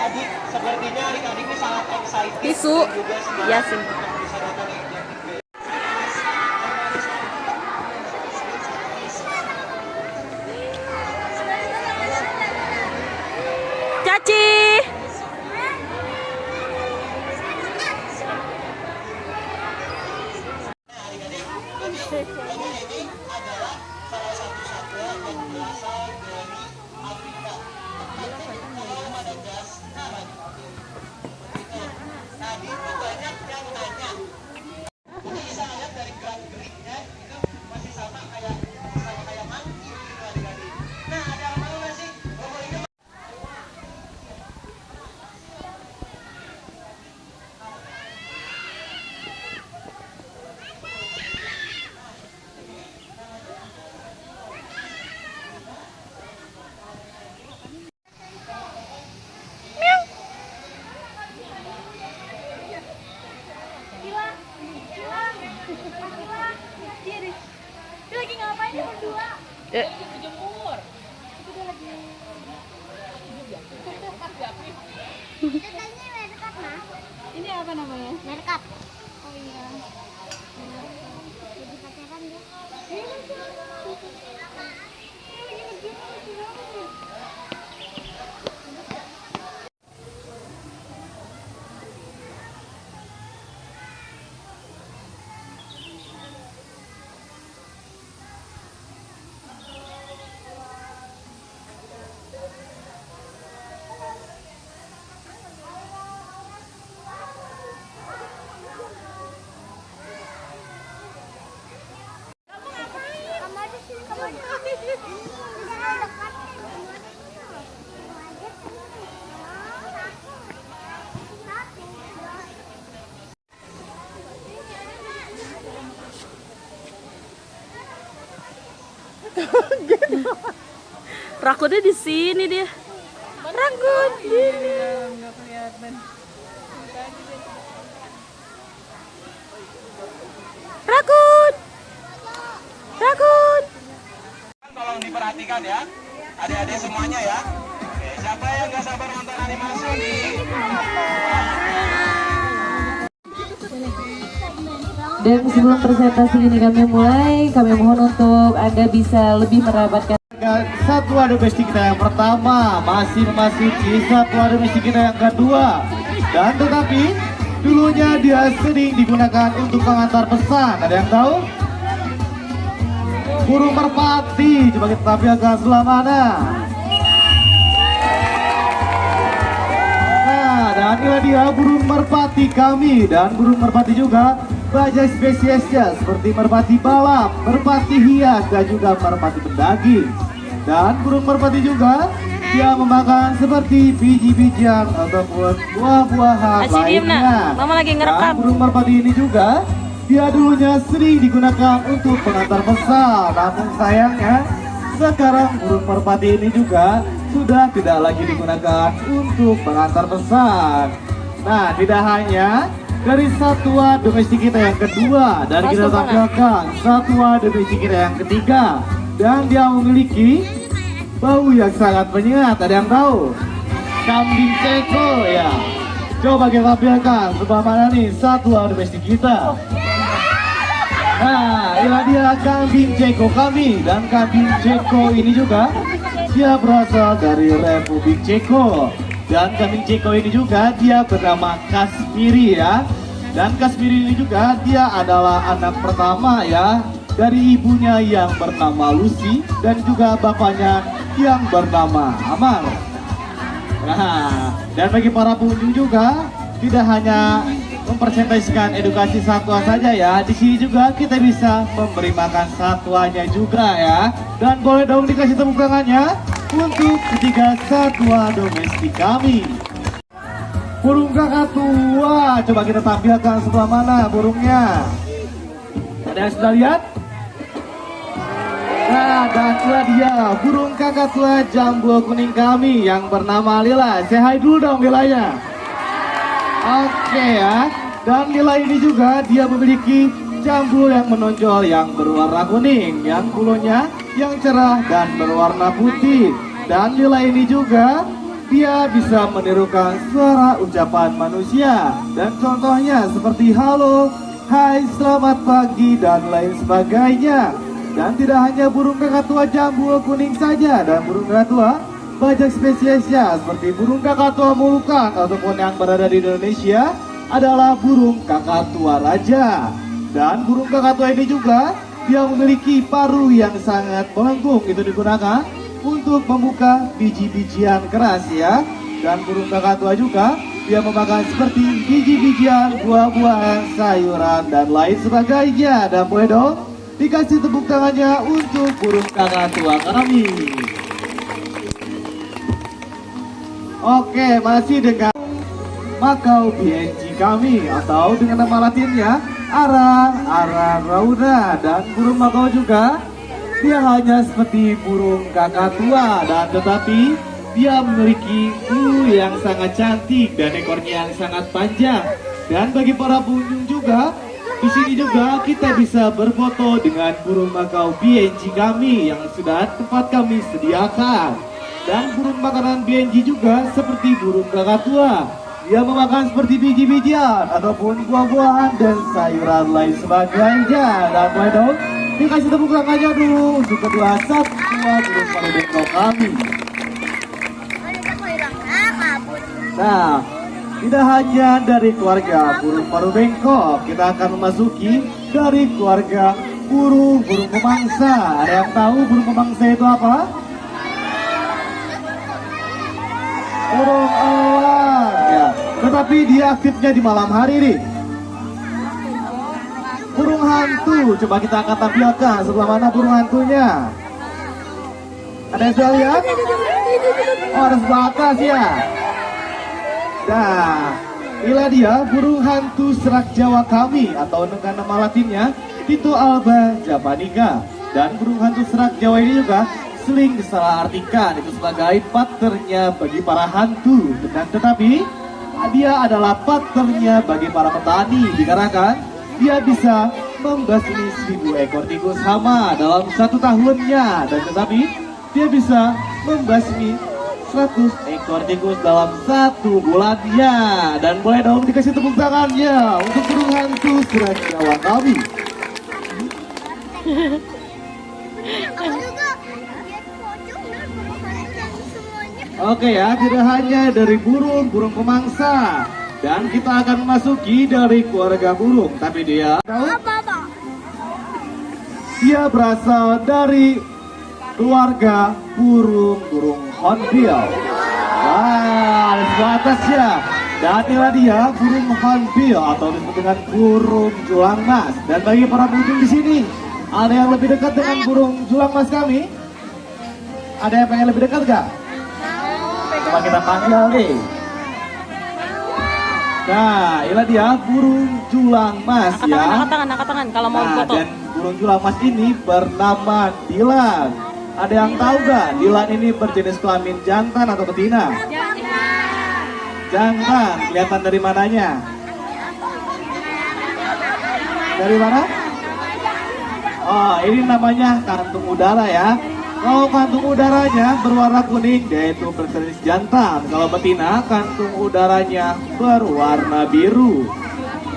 adik-adik, sepertinya adik-adik ini sangat excited. Tisu. Iya sih. Caci. Dia lagi ngapain dia berdua? Jemur. Katanya merkat nah. Ini apa namanya? Merkat. Oh iya. Jadi pacaran dia. Rakutnya di sini dia. Rakut. Nggak kelihatan. Rakut. Rakut. Tolong diperhatikan ya, adik-adik semuanya ya. Oke, siapa yang nggak sabar nonton animasi nih? Dan sebelum presentasi ini kami mulai, kami mohon untuk Anda bisa lebih merabatkan satwa domestik kita yang pertama masih memasuki satwa domestik kita yang kedua, dan tetapi dulunya dia sering digunakan untuk mengantar pesan. Ada yang tahu? Burung merpati. Coba kita tampilkan sebelah mana. Nah, dan inilah dia burung merpati kami. Dan burung merpati juga banyak spesiesnya seperti merpati balap, merpati hias, dan juga merpati pendaging. Dan burung merpati juga dia memakan seperti biji-bijian ataupun buah-buahan lainnya. Mama lagi Dan ngerekam. burung merpati ini juga dia dulunya sering digunakan untuk pengantar pesan. Namun sayangnya sekarang burung merpati ini juga sudah tidak lagi digunakan untuk pengantar pesan. Nah, tidak hanya dari satwa domestik kita yang kedua, dan kita tampilkan satwa domestik kita yang ketiga, dan dia memiliki bau yang sangat menyengat. Ada yang tahu? Kambing ceko ya. Coba kita tampilkan sebelah mana nih satwa domestik kita. Nah, inilah dia kambing ceko kami. Dan kambing ceko ini juga dia berasal dari Republik Ceko. Dan kambing ceko ini juga dia bernama Kaspiri ya. Dan Kaspiri ini juga dia adalah anak pertama ya dari ibunya yang bernama Lucy dan juga bapaknya yang bernama Amar. Nah, dan bagi para pengunjung juga tidak hanya mempresentasikan edukasi satwa saja ya, di sini juga kita bisa memberi makan satwanya juga ya. Dan boleh dong dikasih tepuk tangannya untuk ketiga satwa domestik kami. Burung kakatua, coba kita tampilkan sebelah mana burungnya. Ada yang sudah lihat? Nah, dan itulah dia burung kakatua jambul kuning kami yang bernama Lila. Say hi dulu dong Lilanya. Oke ya. Dan Lila ini juga dia memiliki jambul yang menonjol yang berwarna kuning, yang bulunya yang cerah dan berwarna putih. Dan Lila ini juga dia bisa menirukan suara ucapan manusia. Dan contohnya seperti halo, hai, selamat pagi, dan lain sebagainya. Dan tidak hanya burung kakatua jambul kuning saja, dan burung kakatua banyak spesiesnya seperti burung kakatua mulukan ataupun yang berada di Indonesia adalah burung kakatua raja. Dan burung kakatua ini juga dia memiliki paruh yang sangat melengkung, itu digunakan untuk membuka biji-bijian keras ya. Dan burung kakatua juga dia memakan seperti biji-bijian, buah-buahan, sayuran, dan lain sebagainya. Dan boleh dong dikasih tepuk tangannya untuk burung kakatua kami. Oke, masih dengan Makau BNG kami atau dengan nama latinnya Arang Rauna. Dan burung makau juga dia hanya seperti burung kakatua, dan tetapi dia memiliki bulu yang sangat cantik dan ekornya yang sangat panjang. Dan bagi para pengunjung juga, di sini juga kita bisa berfoto dengan burung makau BNG kami yang sudah tempat kami sediakan. Dan burung makanan BNG juga seperti burung kakatua, dia memakan seperti biji-bijian ataupun buah-buahan dan sayuran lain sebagainya. Dan boleh dong dikasih tepuk tangannya dulu untuk kedua satwa burung paru bengkok kami. Nah, tidak hanya dari keluarga burung paru bengkok, kita akan memasuki dari keluarga burung pemangsa. Ada yang tahu burung pemangsa itu apa? Burung elang ya, tetapi dia aktifnya di malam hari nih. Burung hantu, coba kita akan tampilkan sebelah mana burung hantunya. Ada yang sudah lihat? Oh, ada sebelah atas ya. Nah, inilah dia burung hantu serak Jawa kami atau dengan nama latinnya Tito alba japanica. Dan burung hantu serak Jawa ini juga sering disalahartikan itu sebagai partnernya bagi para hantu. Dan tetapi dia adalah partnernya bagi para petani dikarenakan dia bisa membasmi 1000 ekor tikus hama dalam 1 tahunnya. Dan tetapi dia bisa membasmi 100 ekor tikus dalam 1 bulannya. Dan boleh dong dikasih tepuk tangannya untuk burung hantu serak Jawa kami. Oke ya, tidak hanya dari burung pemangsa. Dan kita akan memasuki dari keluarga burung. Tapi dia berasal dari keluarga burung hornbill. Wah, di sebelah atas ya. Dan inilah dia burung hornbill atau disebut dengan burung julang mas. Dan bagi para pengunjung di sini, ada yang lebih dekat dengan burung julang mas kami? Ada yang pengen lebih dekat gak? Coba kita panggil nih. Nah, inilah dia burung julang mas ya. Angkat tangan kalau mau foto. Dan burung julang mas ini bernama Dilan. Ada yang tahu gak Dilan ini berjenis kelamin jantan atau betina? Jantan. Kelihatan dari mananya? Dari mana? Oh, ini namanya kantung udara ya. Kalau kantung udaranya berwarna kuning, yaitu berjenis jantan. Kalau betina, kantung udaranya berwarna biru.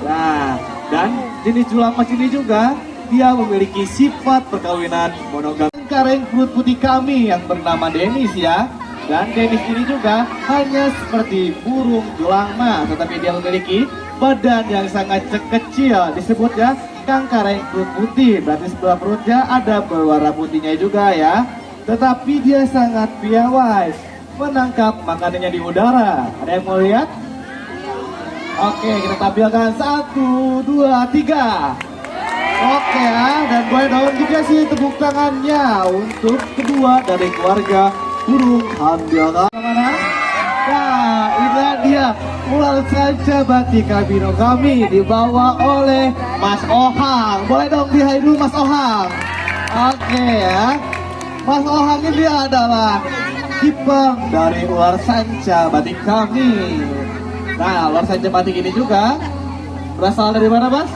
Nah, dan jenis julang mas ini juga dia memiliki sifat perkawinan monogam. Kareng perut putih kami yang bernama Dennis ya. Dan Dennis ini juga hanya seperti burung julang mas, tetapi dia memiliki badan yang sangat kecil, disebutnya kangkareng perut putih. Berarti sebelah perutnya ada berwarna putihnya juga ya. Tetapi dia sangat piawai menangkap makanannya di udara. Ada yang mau lihat? Oke, kita tampilkan 1, 2, 3. Oke ya, dan boleh dong dikasih tepuk tangannya untuk kedua dari keluarga burung hornbill. Mana? Nah, inilah dia ular sanca batik kabino kami dibawa oleh Mas Ohang. Boleh dong di hai dulu Mas Ohang. Oke ya. Mas Ohang ini adalah kiper dari ular sanca batik kami. Nah, ular sanca batik ini juga berasal dari mana, Mas?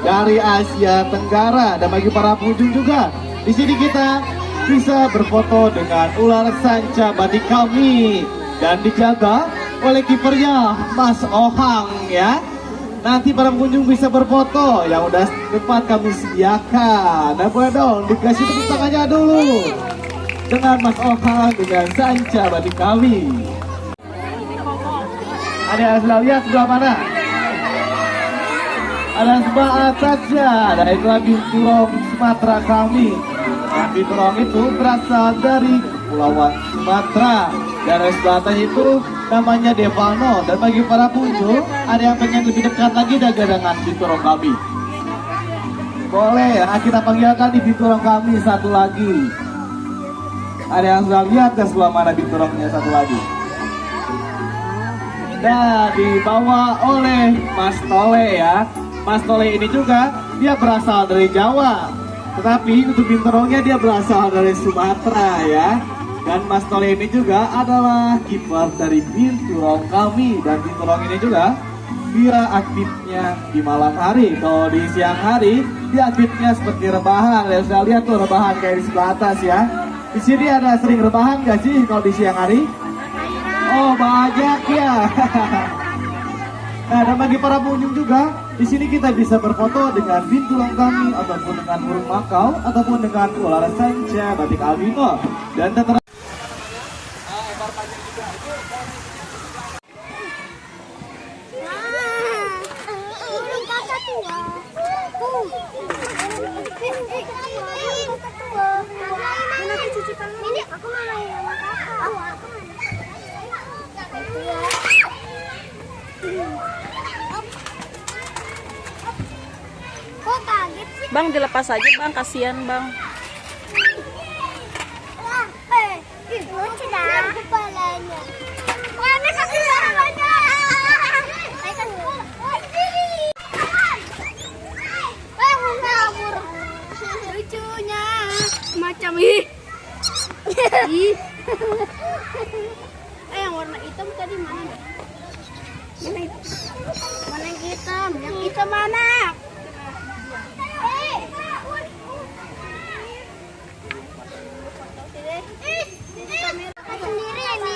Dari Asia Tenggara. Dan bagi para pengunjung juga, di sini kita bisa berfoto dengan ular sanca batik kami dan dijaga oleh kipernya Mas Ohang ya. Nanti para pengunjung bisa berfoto yang udah depan kami sediakan. Nah boleh dong dikasih tepuk tangannya dulu dengan Mas Ohang dengan sanca batik kami. Ada yang sudah lihat sebelah mana? Ada sebelah atasnya, ada itulah binturong Sumatera kami. Yang binturong itu berasal dari Kepulauan Sumatera. Dan sebelah atas itu namanya Devano. Dan bagi para pengunjung, ada yang pengen lebih dekat lagi dengan binturong kami. Boleh, kita panggilkan di binturong kami satu lagi. Ada yang sudah lihat ke sebelah mana binturongnya satu lagi? Dan dibawa oleh Mas Tole ya. Mas Tole ini juga dia berasal dari Jawa, tetapi untuk binturongnya dia berasal dari Sumatera ya. Dan Mas Tole ini juga adalah kiper dari binturong kami. Dan binturong ini juga dia aktifnya di malam hari. Kalau di siang hari dia aktifnya seperti rebahan. Ya sudah lihat tuh rebahan kayak di sebelah atas ya. Di sini ada sering rebahan gak sih kalau di siang hari? Oh banyak ya. Nah dan bagi para pengunjung juga, di sini kita bisa berfoto dengan binturong kami ataupun dengan burung makau ataupun dengan ular sanca batik albino. Dan tertera ini aku mau main sama kakak. Kok kaget sih? Bang, dilepas aja bang, kasihan bang. Lucu dah kepalanya. Mana kepalanya? Lucunya macam ih. Yang warna hitam tadi mana? Mana yang hitam? Yang hitam mana? Sendiri ini.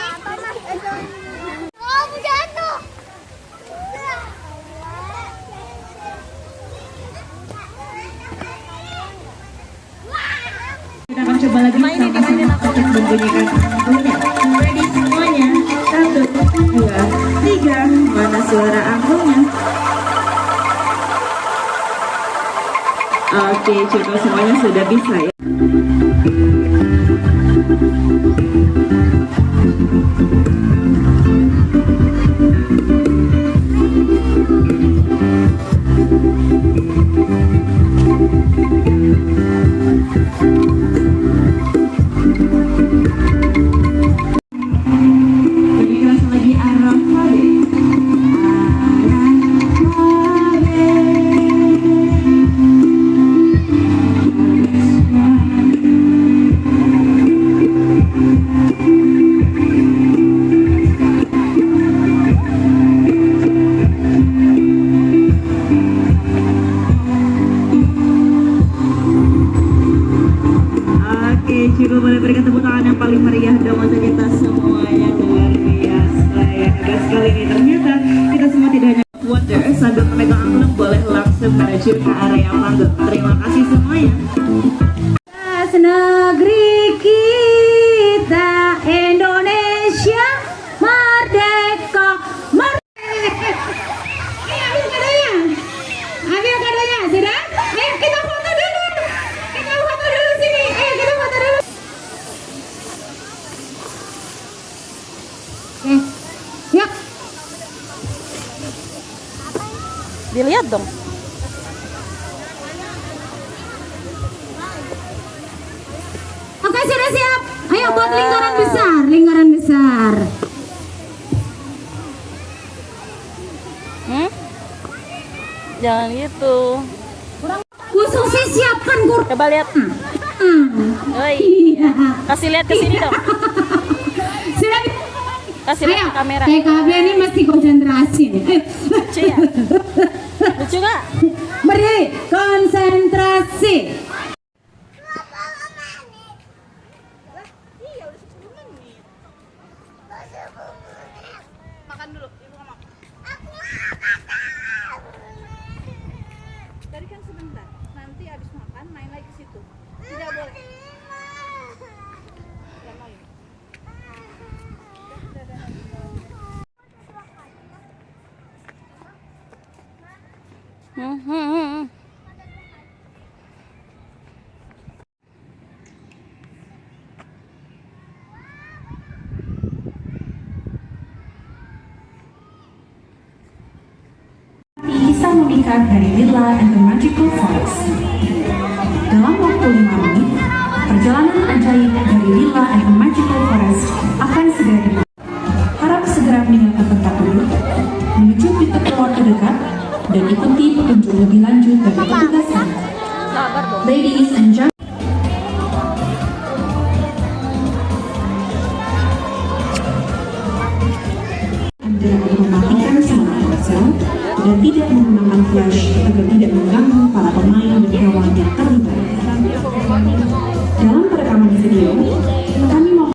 Oh, jatuh. Kita akan coba lagi sama-sama untuk membunyikan angklungnya. Ready semuanya? 1, 2, 3. Mana suara angklungnya? Oke, cukup semuanya sudah bisa ya. Lebih keras lagi Arafah. Coba boleh berikan tepuk tangan yang paling meriah dong untuk kita semuanya. Luar biasa ya, hebat sekali nih. Ternyata kita semua tidak hanya wonder sambil memegang angklung, boleh langsung menuju ke area panggung. Terima kasih semuanya. Negeri kita Indonesia merdeka, merdeka. Ambil kadonya, ambil kadonya, sudah? Ayo kita foto dulu, kita foto dulu sini. Ayo kita foto dulu. Yuk. Dilihat dong. Oke, sudah siap. Ayo buat lingkaran besar, lingkaran besar. Jangan gitu. Khususnya siapkan kursi. Coba lihat. Oi, kasih lihat ke sini dong. Sudah. Kasih lihat ke kamera. TKB ini mesti konsentrasi nih. Lucu ya? Lucu nggak? Berdiri, konsentrasi. Kisah menikah dari Lilla and the Magical Forest. Dalam waktu 5 menit, perjalanan ajaib dari Lilla and the Magical Forest akan segera dimulai. Harap segera meninggalkan tempat duduk, menuju pintu keluar terdekat, dan ikuti petunjuk lebih lanjut dari petugas kami. Ladies and gentlemen, Anda mematikan semua ponsel dan tidak menggunakan flash agar tidak mengganggu para pemain dan hewan yang terlibat. Dalam perekaman video, kami mau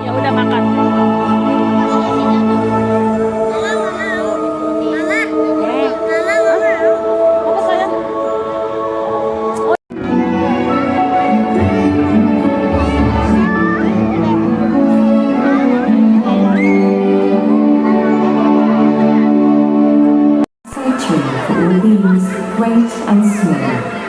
Ya udah makan. Apa sayang? searching for all things great and small.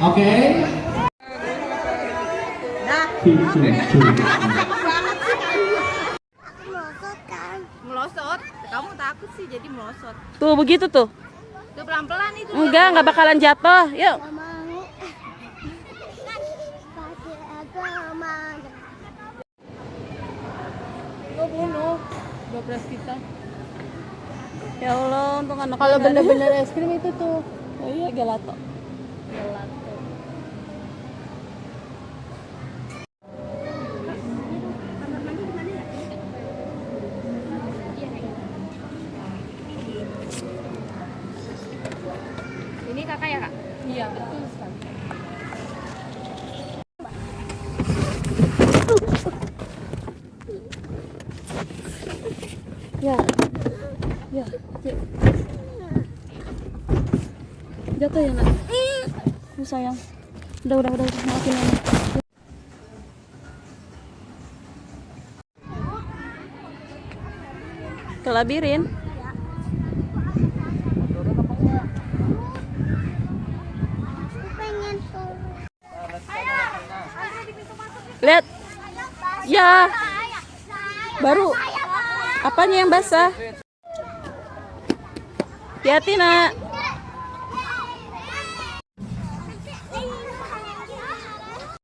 Oke. Melosot. Kamu takut sih jadi melosot. Tuh begitu tuh. Tuh pelan-pelan itu. Nggak bakalan jatuh. Yuk. Lo bunuh. 12 kita. Ya Allah, untung anak. Kalau bener-bener es krim itu tuh. Oh iya, gelato. Gelato. Ini kakak ya kak? Iya, betul sekali. Ya. Ya, Cik. Jatuh ya, Nak? Sayang. Udah, maafin Mama. Ke labirin. Pengen tuh. Lihat. Ya. Baru. Apanya yang basah? Hati-hati, Nak.